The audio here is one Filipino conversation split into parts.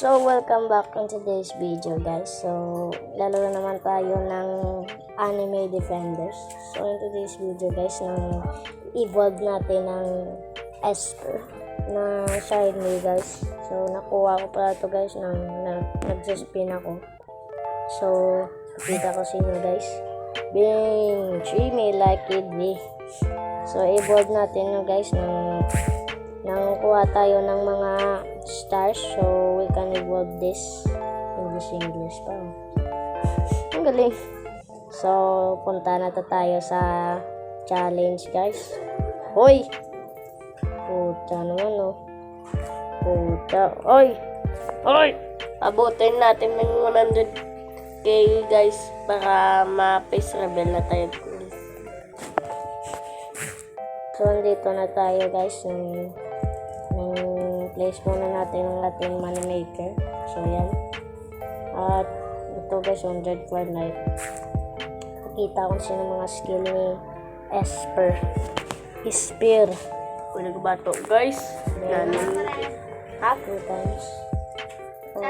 So, welcome back in today's video, guys. So, lalaro naman tayo ng Anime Defenders. So, in today's video, guys, evolve natin ng Esper na shiny, guys. So, nakuha ko pala ito, guys, nag-spin ako. So, pakita ko sa inyo, guys. Bing! Treat me like it be. So, evolve natin na, guys, kuha tayo ng mga stars, so we can evolve this English pa. Ang galing. So, punta na tayo sa challenge, guys. Hoy! Puta naman, oh. Puta. Oy! Oy! Abutin natin ng 100k, guys, para ma-face reveal na tayo. So, andito na tayo, guys. Place muna natin ang ating money maker. So, yan. At ito, guys, 100 for life. Pakita ko sino mga skill ni Esper. Spear. Kung nagbato, guys. Then, Half. 2 times. Oh,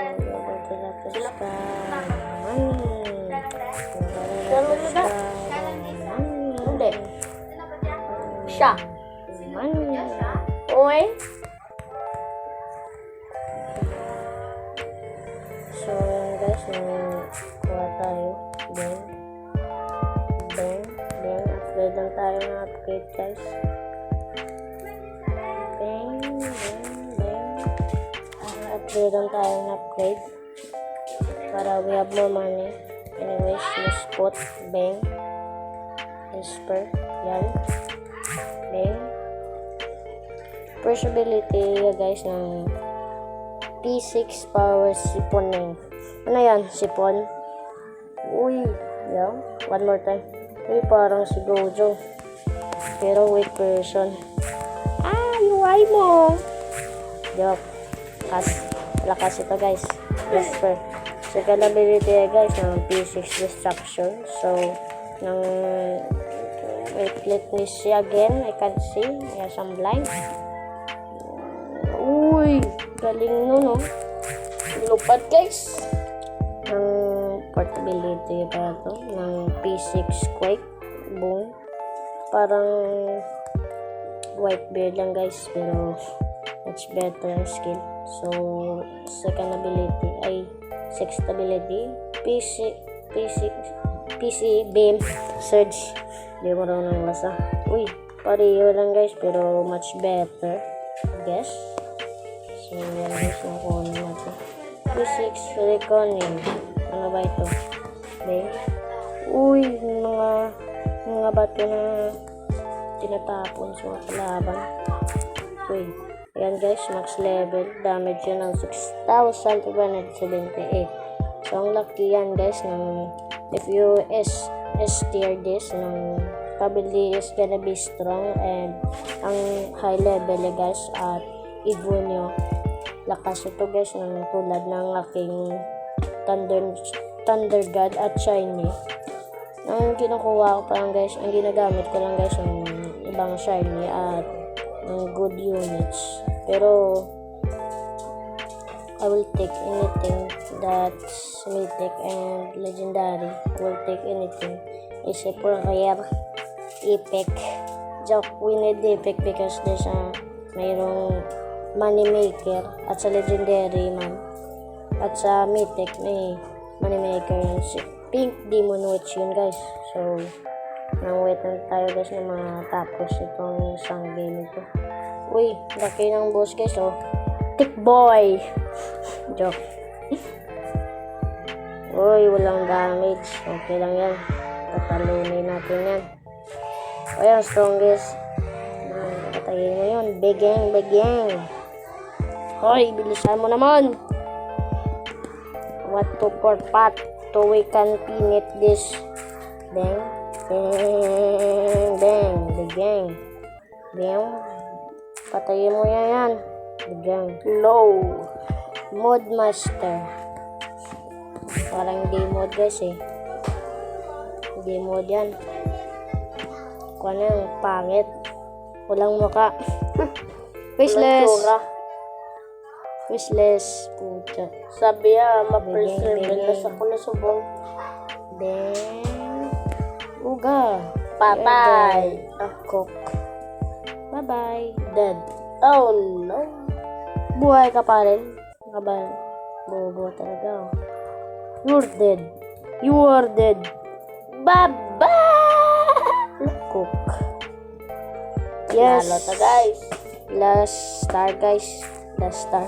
Hindi. Siya. Oy. So, guys, kuha tayo. Then, upgrade lang tayo ng upgrade, guys. Upgrade lang tayo ng upgrade. Para we have more money. Anyways, let's put bang. Esper. Yan. Bang. First ability, guys, ng P6 power siponing. Ano yan? Sipon? Uy. Yeah. One more time. Uy, parang si Gojo. Pero with person. UI mo. Joke. Lakas ito, guys. Esper. Second ability, guys, ng P6 destruction. So, wait, let me see again. I can't see. Yes, I'm blind. Uy. Galing nun, oh. Lupad, guys. Ng portability pa ito. Ng P6 Quake. Boom. Parang white beard lang, guys. Pero much better skill. So, second ability ay sixth ability. PC Beam Surge. Hindi mo raw nang lasa. Uy. Pareho lang, guys. Pero much better. Guess. So, yan, guys, yung kunin natin. P6 Reconing. Ano ba ito? Okay. Uy, mga bato na tinatapon sa mga kalaban. Uy. Ayan, guys, max level. Damage yun ng 6,578. So, ang lucky yan, guys, if you S-tier this, probably is gonna be strong, and ang high level, guys, at Evo nyo. Lakas ito, guys, ng tulad ng aking Thunder God at Shiny. Ang kinukuha ko pa lang, guys, ang ginagamit ko lang, guys, yung ibang Shiny at good units. Pero I will take anything that's mythic and legendary. I will take anything except for rare, epic. Joke, we need epic because there's mayroong money maker at sa legendary man. At sa mythic may money maker yun. Pink Demon Witch yun, guys. So, nang-wait lang tayo, guys, na matapos itong isang game ito. Uy, laki ng boss, guys, oh. Tick boy! Joke. Uy, walang damage. Okay lang yan. Tatalunin natin yan. O yan, strongest. Patayin mo yun. Begang. Hoy, bilisan mo naman. What to for pot so we can pinit this. Bang. Begang. Patayin mo yan. Begang. Low. Mod master. Parang hindi mod, guys, eh. Hindi mod yan. Kung ano yung pangit. Walang muka. Faceless. Wishless. Pucha. Sabi ma-first Biging, level na biging. sa kulasubong. Then, uga. Patay. Cook. Bye-bye. Dead. Oh no. Buhay ka pa rin. Kabal. Bobo talaga. You're dead. You are dead. Baba! Cook. Yes. Lalo ta guys. Last star, guys. Last star.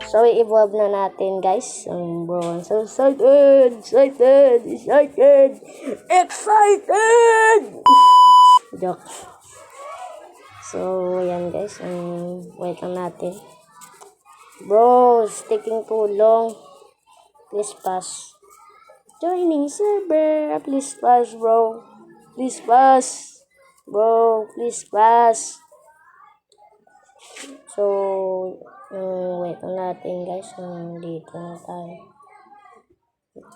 So, i-evolve na natin, guys. Bro, I'm so excited! Excited! Excited! Excited! Joke. So, yan, guys. Wait lang natin. Bro, it's taking too long. Please pass. Joining server. Please pass, bro. Please pass. Bro, please pass. So, wait lang natin, guys. Dito na tayo.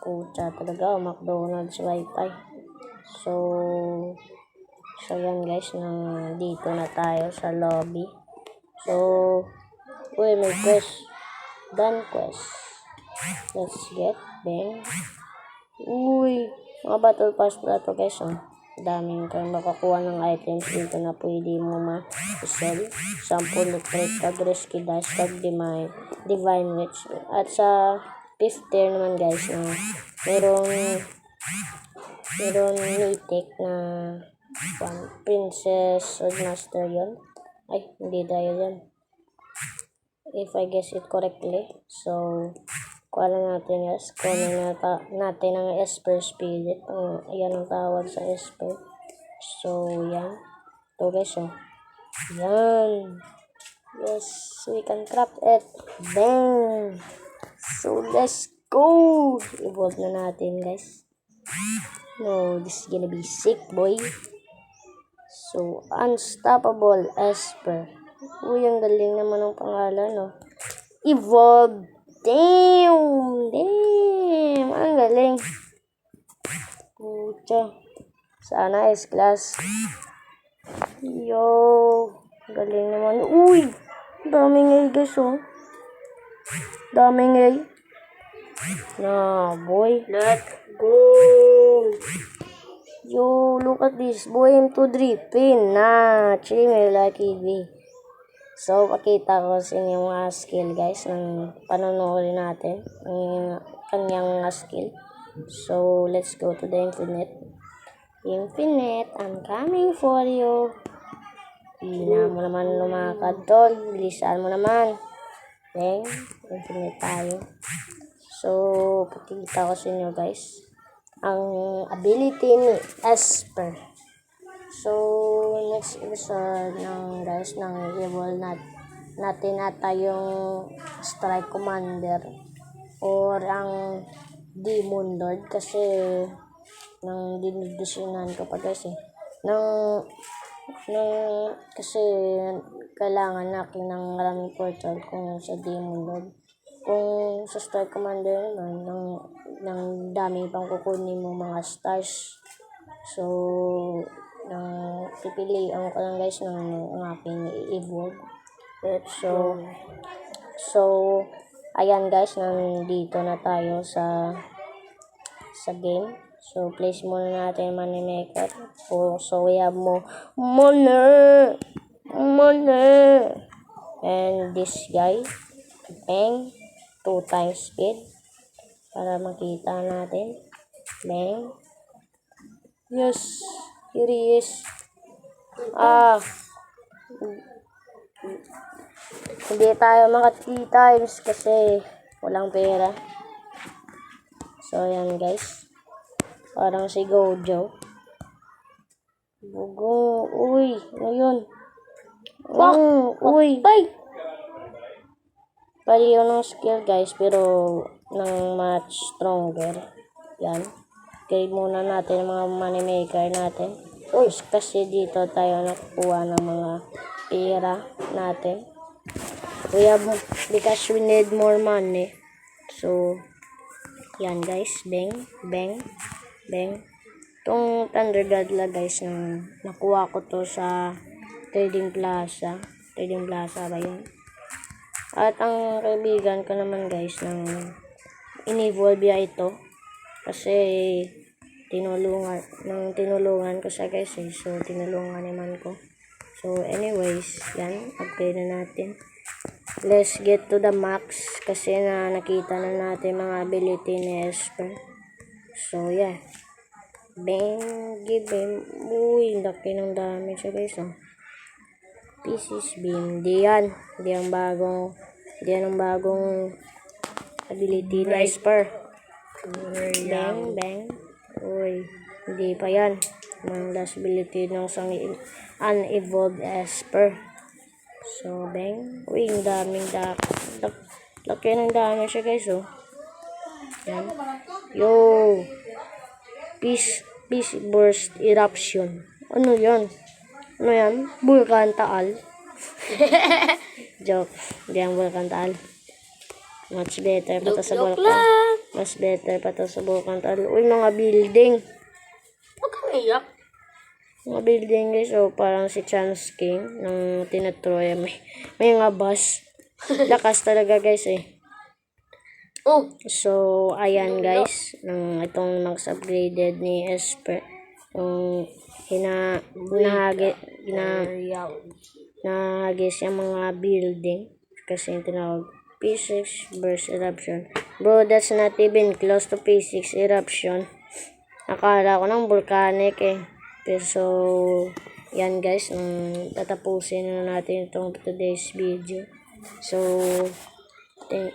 Pucha talaga, McDonald's Wi-Fi. So yan, guys. Dito na tayo sa lobby. So, uy, may quest. Done quest. Let's get them. Uy, mga battle pass pala to, guys. Daming kang makakuha ng items dito na pwede mo ma-sell. Sample, Lucrate, Tag, Risky Dash, Tag, Divine Witch. At sa 5th tier naman, guys, merong mythic na Princess Swordmaster yun. Ay, hindi tayo yan. If I guess it correctly. So, kuha natin, guys. Kuha natin ang Esper Spirit. Ayan ang tawag sa Esper. So, yan. Ito, guys, yan. Yes, we can craft it. Bang! So, let's go! Evolve na natin, guys. No, this is gonna be sick, boy. So, Unstoppable Esper. Uy, ang galing naman ng pangalan, no? Evolve. Damn! Ang galing. Pucha. Sana S-class. Yo. Galing naman. Uy! Daming A, guys, Daming A. Boy. Let's go. Yo, look at this. Boy, M2 dripping. Actually, may lucky V. So, pakita ko sa inyo mga skill, guys, ng panonoodin natin. Ang kanyang mga skill. So, let's go to the infinite. Infinite, I'm coming for you. Hina mo naman lumakad, tol. Bilisan mo naman. Okay? Infinite tayo. So, pakita ko sa inyo, guys, ang ability ni Esper. So, next episode guys, evolve natin ata yung Strike Commander or ang Demon Lord kasi dinidesyonan ko pa, guys, kasi kailangan natin ng maraming portal kung sa Demon Lord. Kung sa Strike Commander naman, ng dami pang kukunin mo mga stars. So, pipilian ko lang, guys, ng aking i-evolve. So, ayan, guys, nandito na tayo sa game. So, place muna natin money maker. So, we have money. And this guy, bang, 2 times speed. Para makita natin. Bang. Yes. Here he is. Hindi tayo maka 3 times kasi walang pera. So, yan, guys. Parang si Gojo. Bugo. Uy, ngayon. Uy. Pali yun ng skill, guys, pero ng much stronger. Yan. Okay, muna natin ang mga money maker natin. Kasi dito tayo nakukuha ng mga pera natin. Because we need more money. So, yan, guys. Bang, bang, bang. Itong Thunder Gadla, guys, nakuha ko to sa Trading Plaza. Trading Plaza ba yun? At ang kaibigan ko naman guys, nang in-evolve niya ito. Kasi tinulungan ko siya guys eh. So, tinulungan naman ko. So, anyways, yan. Upgrade na natin. Let's get to the max. Kasi nakita na natin mga ability ni Esper. So, yeah. Bang, give him. Uy, laki ng damage siya guys oh. Pieces beam. Di yan. Di ang bagong ability ni Esper. Bang, bang. Uy, hindi pa yan. Ang last ability ng isang unevolved Esper. So, bang. Uy, ang daming laki ng dami siya guys, oh. Yan. Yo. Peace burst eruption. Ano yan? Ano yan? Vulkan taal. Joke. Hindi ang vulkan taal. Much better pa to sa vulkan. Mas better pa to sa vulkan taal. Uy, mga building. Huwag kang iyak. Mga building guys, oh, parang si Chance King ng Tinatroya. May nga bus. Lakas talaga guys eh. Oh, So, ayan guys, itong max upgraded ni Esper. Yung nahagis yung mga building. Kasi yung tinawag P6 burst eruption. Bro, that's not even close to P6 eruption. Akala ko ng volcanic eh. Pero so, yan guys, tatapusin na natin itong today's video. So, thank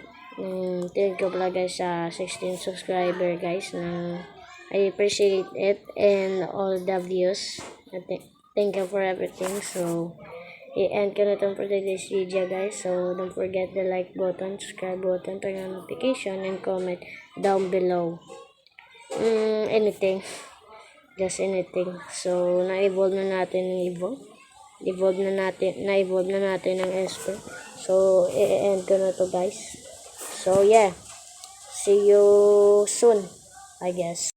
you pala guys sa 16 subscriber guys. I appreciate it and all the views. Thank you for everything. So, i-end ko na itong for today's video guys. So, don't forget the like button, subscribe button, turn on notification, and comment down below. Anything. Just anything. So, na-evolve na natin ng na-evolve na natin ng Esper. So, i-end ko na to guys. So, yeah. See you soon, I guess.